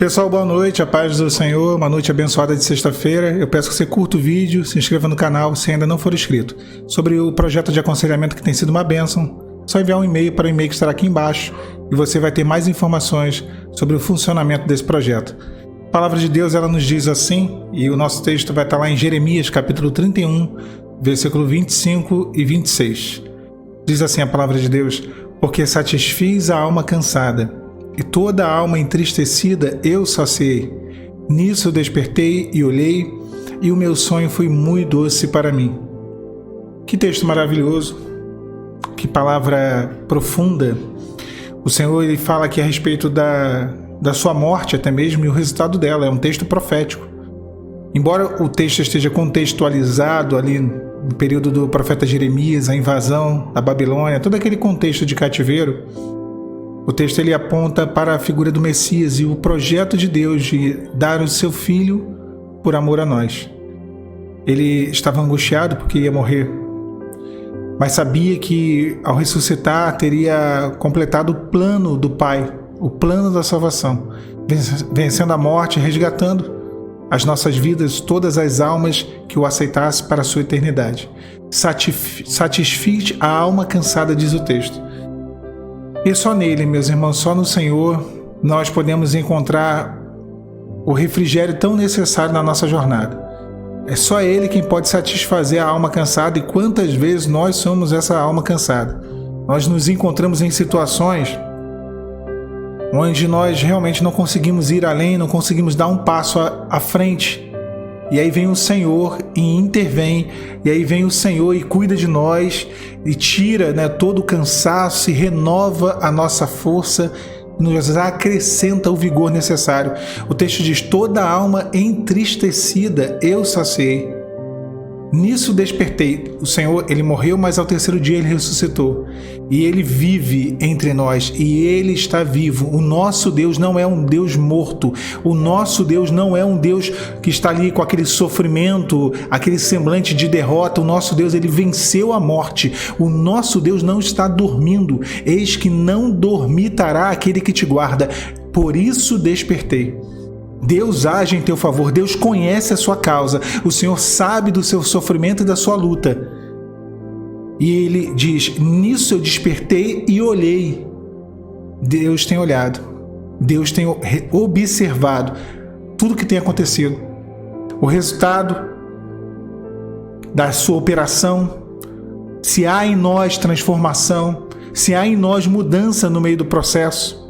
Pessoal, boa noite, a paz do Senhor, uma noite abençoada de sexta-feira. Eu peço que você curta o vídeo, se inscreva no canal se ainda não for inscrito. Sobre o projeto de aconselhamento que tem sido uma bênção, é só enviar um e-mail para o e-mail que estará aqui embaixo e você vai ter mais informações sobre o funcionamento desse projeto. A palavra de Deus, ela nos diz assim, e o nosso texto vai estar lá em Jeremias, capítulo 31, versículo 25 e 26. Diz assim a palavra de Deus: porque satisfiz a alma cansada, e toda a alma entristecida eu saciei. Nisso eu despertei e olhei, e o meu sonho foi muito doce para mim. Que texto maravilhoso, que palavra profunda. O Senhor, ele fala aqui a respeito da sua morte até mesmo, e o resultado dela. É um texto profético. Embora o texto esteja contextualizado ali no período do profeta Jeremias, a invasão da Babilônia, todo aquele contexto de cativeiro, o texto ele aponta para a figura do Messias e o projeto de Deus de dar o seu filho por amor a nós. Ele estava angustiado porque ia morrer, mas sabia que ao ressuscitar teria completado o plano do Pai, o plano da salvação, vencendo a morte, resgatando as nossas vidas, todas as almas que o aceitassem para a sua eternidade. Satisfiz a alma cansada, diz o texto. E só nele, meus irmãos, só no Senhor, nós podemos encontrar o refrigério tão necessário na nossa jornada. É só Ele quem pode satisfazer a alma cansada, e quantas vezes nós somos essa alma cansada. Nós nos encontramos em situações onde nós realmente não conseguimos ir além, não conseguimos dar um passo à frente. E aí vem o Senhor e intervém, e aí vem o Senhor e cuida de nós, e tira, todo o cansaço, e renova a nossa força, nos acrescenta o vigor necessário. O texto diz: toda a alma entristecida eu saciei. Nisso despertei. O Senhor, ele morreu, mas ao terceiro dia ele ressuscitou. E ele vive entre nós, e ele está vivo. O nosso Deus não é um Deus morto. O nosso Deus não é um Deus que está ali com aquele sofrimento, aquele semblante de derrota. O nosso Deus, ele venceu a morte. O nosso Deus não está dormindo. Eis que não dormitará aquele que te guarda. Por isso despertei. Deus age em teu favor, Deus conhece a sua causa, o Senhor sabe do seu sofrimento e da sua luta. E ele diz: nisso eu despertei e olhei. Deus tem olhado, Deus tem observado tudo que tem acontecido. O resultado da sua operação, se há em nós transformação, se há em nós mudança no meio do processo,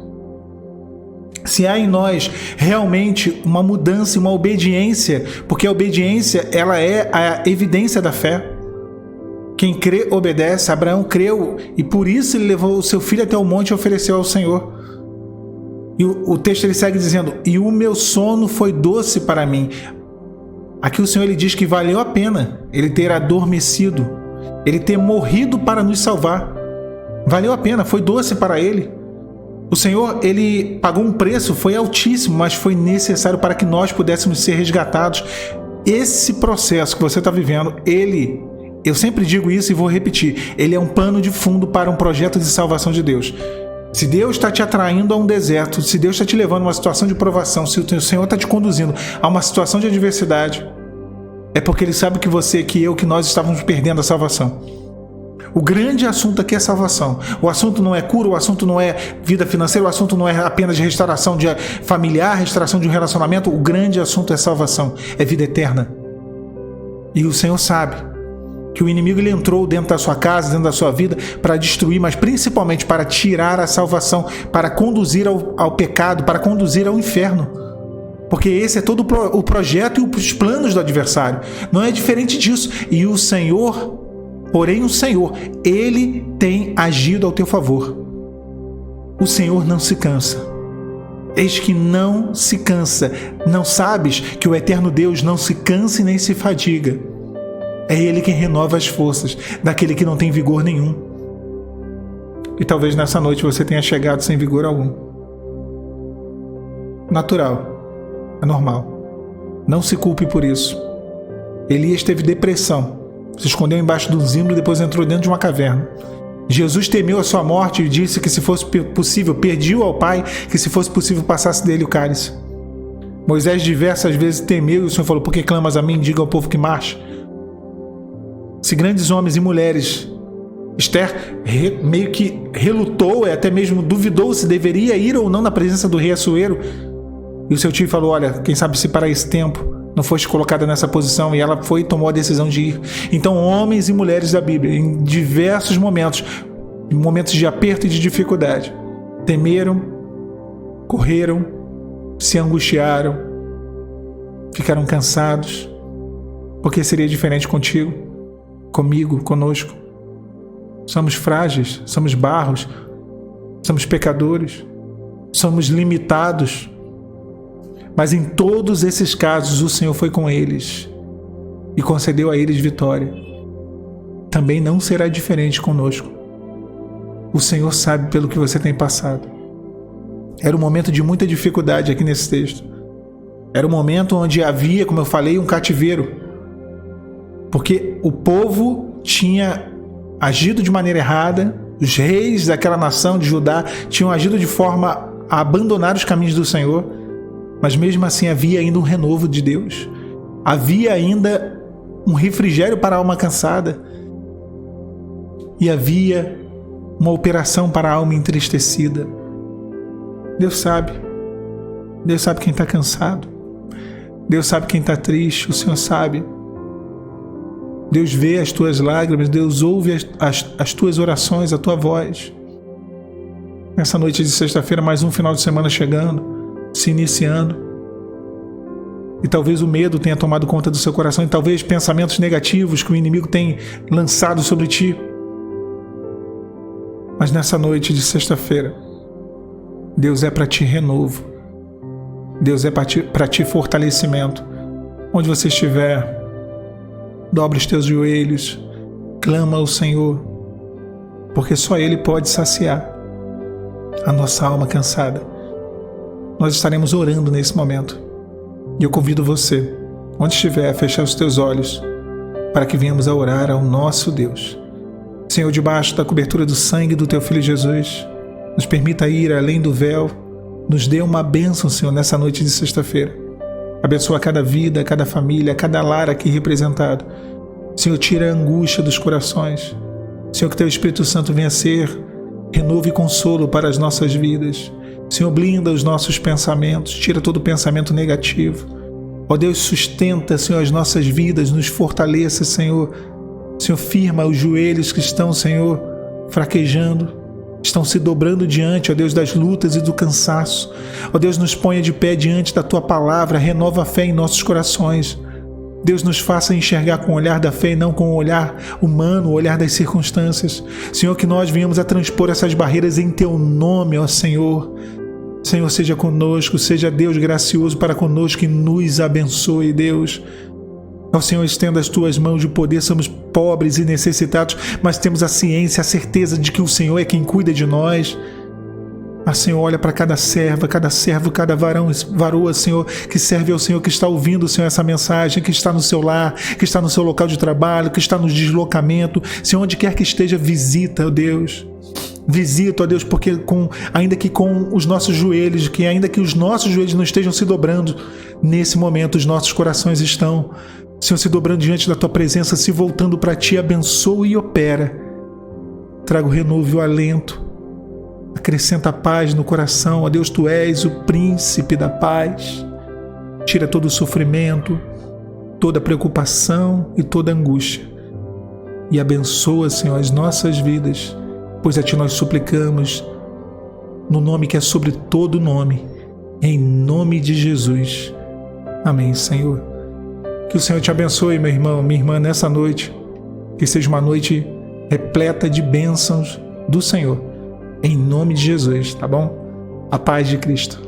se há em nós realmente uma mudança e uma obediência, porque a obediência, ela é a evidência da fé. Quem crê, obedece. Abraão creu e por isso ele levou o seu filho até o monte e ofereceu ao Senhor. E o texto ele segue dizendo: e o meu sono foi doce para mim. Aqui o Senhor ele diz que valeu a pena ele ter adormecido, ele ter morrido para nos salvar. Valeu a pena, foi doce para ele. O Senhor, ele pagou um preço, foi altíssimo, mas foi necessário para que nós pudéssemos ser resgatados. Esse processo que você está vivendo, eu sempre digo isso e vou repetir, ele é um pano de fundo para um projeto de salvação de Deus. Se Deus está te atraindo a um deserto, se Deus está te levando a uma situação de provação, se o Senhor está te conduzindo a uma situação de adversidade, é porque Ele sabe que você, que nós estávamos perdendo a salvação. O grande assunto aqui é salvação. O assunto não é cura, o assunto não é vida financeira, o assunto não é apenas de restauração de familiar, restauração de um relacionamento. O grande assunto é salvação, é vida eterna. E o Senhor sabe que o inimigo ele entrou dentro da sua casa, dentro da sua vida, para destruir, mas principalmente para tirar a salvação, para conduzir ao pecado, para conduzir ao inferno. Porque esse é todo o projeto e os planos do adversário. Não é diferente disso. E o Senhor... Porém, o Senhor, Ele tem agido ao teu favor. O Senhor não se cansa. Eis que não se cansa. Não sabes que o eterno Deus não se cansa e nem se fadiga. É Ele quem renova as forças daquele que não tem vigor nenhum. E talvez nessa noite você tenha chegado sem vigor algum. Natural. É normal. Não se culpe por isso. Elias teve depressão. Se escondeu embaixo do zimbro e depois entrou dentro de uma caverna. Jesus temeu a sua morte e disse que se fosse possível, pediu ao Pai que se fosse possível passasse dele o cálice. Moisés diversas vezes temeu e o Senhor falou: por que clamas a mim? Diga ao povo que marche. Se grandes homens e mulheres, Esther meio que relutou, até mesmo duvidou se deveria ir ou não na presença do rei Assuero. E o seu tio falou: olha, quem sabe se para esse tempo não foste colocada nessa posição. E ela foi e tomou a decisão de ir. Então, homens e mulheres da Bíblia, em diversos momentos de aperto e de dificuldade, temeram, correram, se angustiaram, ficaram cansados, porque seria diferente contigo, comigo, conosco. Somos frágeis, somos barros, somos pecadores, somos limitados. Mas em todos esses casos o Senhor foi com eles e concedeu a eles vitória. Também não será diferente conosco. O Senhor sabe pelo que você tem passado. Era um momento de muita dificuldade aqui nesse texto. Era um momento onde havia, como eu falei, um cativeiro. Porque o povo tinha agido de maneira errada, os reis daquela nação de Judá tinham agido de forma a abandonar os caminhos do Senhor, mas mesmo assim havia ainda um renovo de Deus. Havia ainda um refrigério para a alma cansada. E havia uma operação para a alma entristecida. Deus sabe. Deus sabe quem está cansado. Deus sabe quem está triste. O Senhor sabe. Deus vê as tuas lágrimas. Deus ouve as tuas orações, a tua voz. Nessa noite de sexta-feira, mais um final de semana chegando, se iniciando. E talvez o medo tenha tomado conta do seu coração. E talvez pensamentos negativos que o inimigo tem lançado sobre ti. Mas nessa noite de sexta-feira, Deus é para ti renovo. Deus é para ti fortalecimento. Onde você estiver, dobre os teus joelhos, clama ao Senhor, porque só Ele pode saciar a nossa alma cansada. Nós estaremos orando nesse momento. E eu convido você, onde estiver, a fechar os teus olhos, para que venhamos a orar ao nosso Deus. Senhor, debaixo da cobertura do sangue do Teu Filho Jesus, nos permita ir além do véu, nos dê uma bênção, Senhor, nessa noite de sexta-feira. Abençoa cada vida, cada família, cada lar aqui representado. Senhor, tira a angústia dos corações. Senhor, que Teu Espírito Santo venha ser renovo e consolo para as nossas vidas. Senhor, blinda os nossos pensamentos, tira todo pensamento negativo. Ó Deus, sustenta, Senhor, as nossas vidas, nos fortaleça, Senhor. Senhor, firma os joelhos que estão, Senhor, fraquejando, estão se dobrando diante, ó Deus, das lutas e do cansaço. Ó Deus, nos ponha de pé diante da Tua palavra, renova a fé em nossos corações. Deus, nos faça enxergar com o olhar da fé e não com o olhar humano, o olhar das circunstâncias. Senhor, que nós venhamos a transpor essas barreiras em Teu nome, ó Senhor. Senhor, seja conosco, seja Deus gracioso para conosco e nos abençoe, Deus. Ó Senhor, estenda as Tuas mãos de poder, somos pobres e necessitados, mas temos a ciência, a certeza de que o Senhor é quem cuida de nós. Mas, Senhor, olha para cada serva, cada servo, cada varoa, Senhor, que serve ao Senhor, que está ouvindo, Senhor, essa mensagem, que está no seu lar, que está no seu local de trabalho, que está no deslocamento. Senhor, onde quer que esteja, visita, ó Deus. Visita, ó Deus, porque ainda que com os nossos joelhos, que ainda que os nossos joelhos não estejam se dobrando, nesse momento os nossos corações estão, Senhor, se dobrando diante da Tua presença, se voltando para Ti, abençoa e opera. Traga o renovo e o alento. Acrescenta a paz no coração. Ó Deus, Tu és o príncipe da paz. Tira todo o sofrimento, toda a preocupação e toda a angústia. E abençoa, Senhor, as nossas vidas, pois a Ti nós suplicamos, no nome que é sobre todo nome, em nome de Jesus. Amém, Senhor. Que o Senhor te abençoe, meu irmão, minha irmã, nessa noite. Que seja uma noite repleta de bênçãos do Senhor. Em nome de Jesus, tá bom? A paz de Cristo.